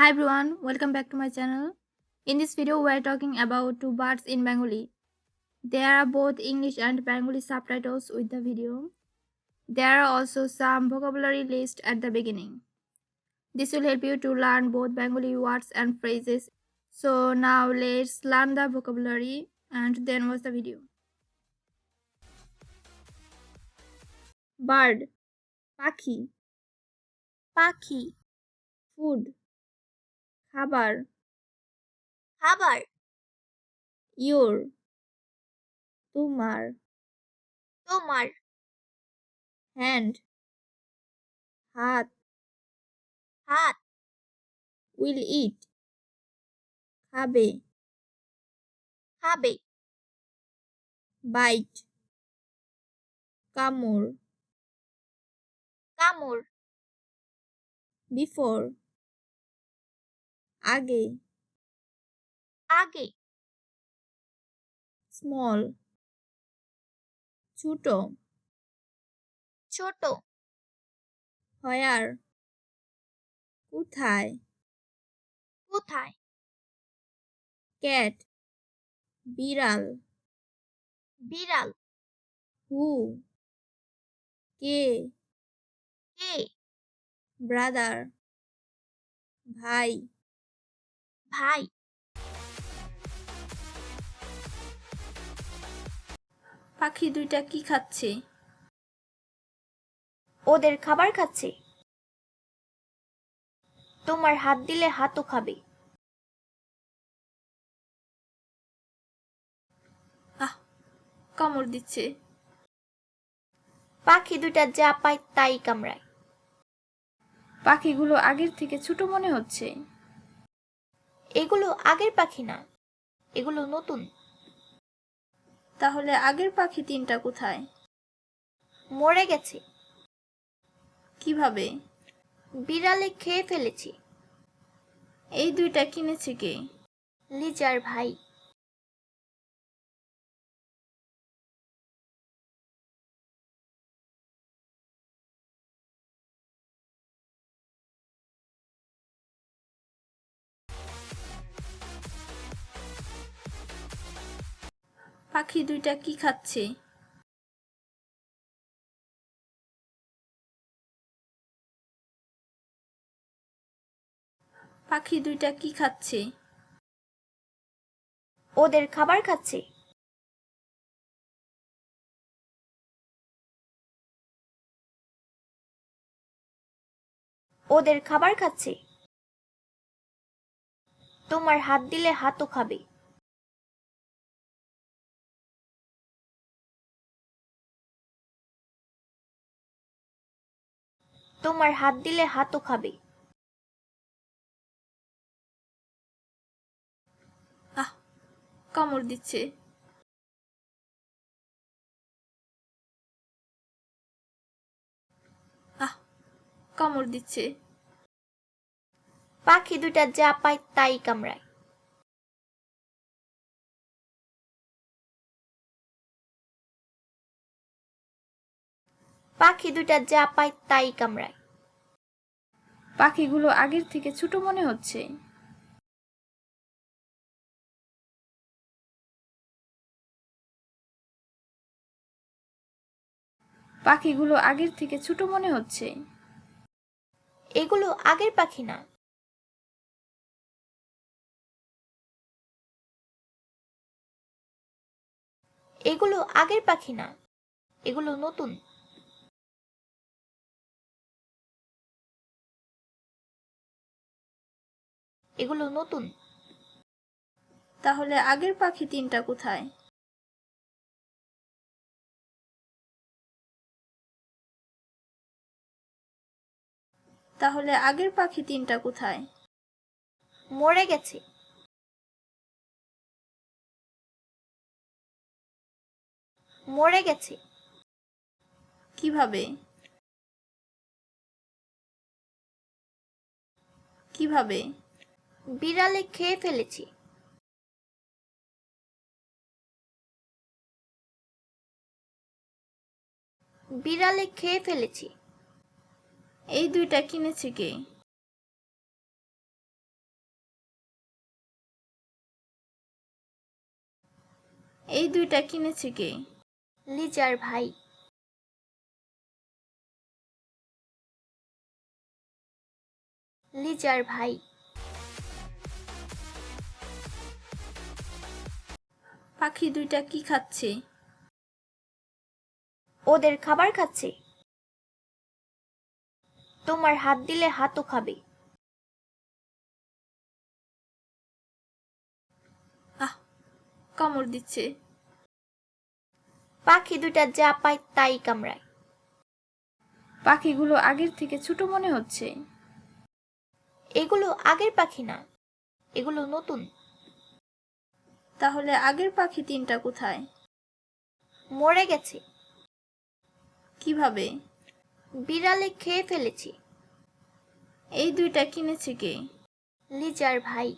Hi everyone, welcome back to my channel. In this video, we are talking about two words in Bengali. There are both English and Bengali subtitles with the video. There are also some vocabulary list at the beginning. This will help you to learn both Bengali words and phrases. So now let's learn the vocabulary and then watch the video. Bird, পাখি, পাখি, food, খাবার, খাবার, your, তোমার, তোমার, hand, হাত, হাত, will eat, খাবে, খাবে, bite, কামড়, কামড়, before, আগে, আগে, small, ছোট, ছোট, where, কোথায়, কোথায়, cat, বিড়াল, বিড়াল, who, কে, কে, brother, ভাই, ভাই, পাখি দুইটা কি খাচ্ছে? ওদের খাবার খাচ্ছে। তোমার হাত দিলে হাতও খাবে। আহ, কামড় দিচ্ছে। পাখি দুইটা যা পায় তাই কামড়ায়। পাখিগুলো আগের থেকে ছোট মনে হচ্ছে। এগুলো আগের পাখি না, এগুলো নতুন। তাহলে আগের পাখি তিনটা কোথায়? মরে গেছে। কিভাবে? বিড়ালে খেয়ে ফেলেছে। এই দুইটা কিনেছে কে? লিজার ভাই। পাখি দুইটা কি খাচ্ছে? পাখি দুইটা কি খাচ্ছে? ওদের খাবার খাচ্ছে। ওদের খাবার খাচ্ছে। তোমার হাত দিলে হাতও খাবে। তোমার হাত দিলে হাতও খাবে। আহ, কামড় দিচ্ছে। আহ, কামড় দিচ্ছে। পাখি দুইটা যা পায় তাই কামড়ায়। পাখি দুইটা যা পায় তাই কামড়ায়। পাখিগুলো আগের থেকে ছোট মনে হচ্ছে। পাখিগুলো আগের থেকে ছোট মনে হচ্ছে। এগুলো আগের পাখি না, এগুলো আগের পাখি না, এগুলো নতুন। এগুলো নতুন। তাহলে আগের পাখি তিনটা কোথায়? তাহলে আগের পাখি তিনটা কোথায়? মরে গেছে। মরে গেছে। কিভাবে? কিভাবে? বিড়ালে খেয়ে ফেলেছে। বিড়ালে খেয়ে ফেলেছে। এই দুইটা কিনেছে কে? এই দুইটা কিনেছে কে? লিজার ভাই। লিজার ভাই। পাখি দুইটা কি খাচ্ছে? ওদের খাবার খাচ্ছে। তোমার হাত দিলে হাতও খাবে। আহ, কামড় দিচ্ছে। পাখি দুইটা যা পায় তাই কামড়ায়। পাখিগুলো আগের থেকে ছোট মনে হচ্ছে। এগুলো আগের পাখি না, এগুলো নতুন। তাহলে আগের পাখি তিনটা কোথায়? মরে গেছে। কিভাবে? বিড়ালে খেয়ে ফেলেছে। এই দুইটা কিনেছে কে? লিজার ভাই।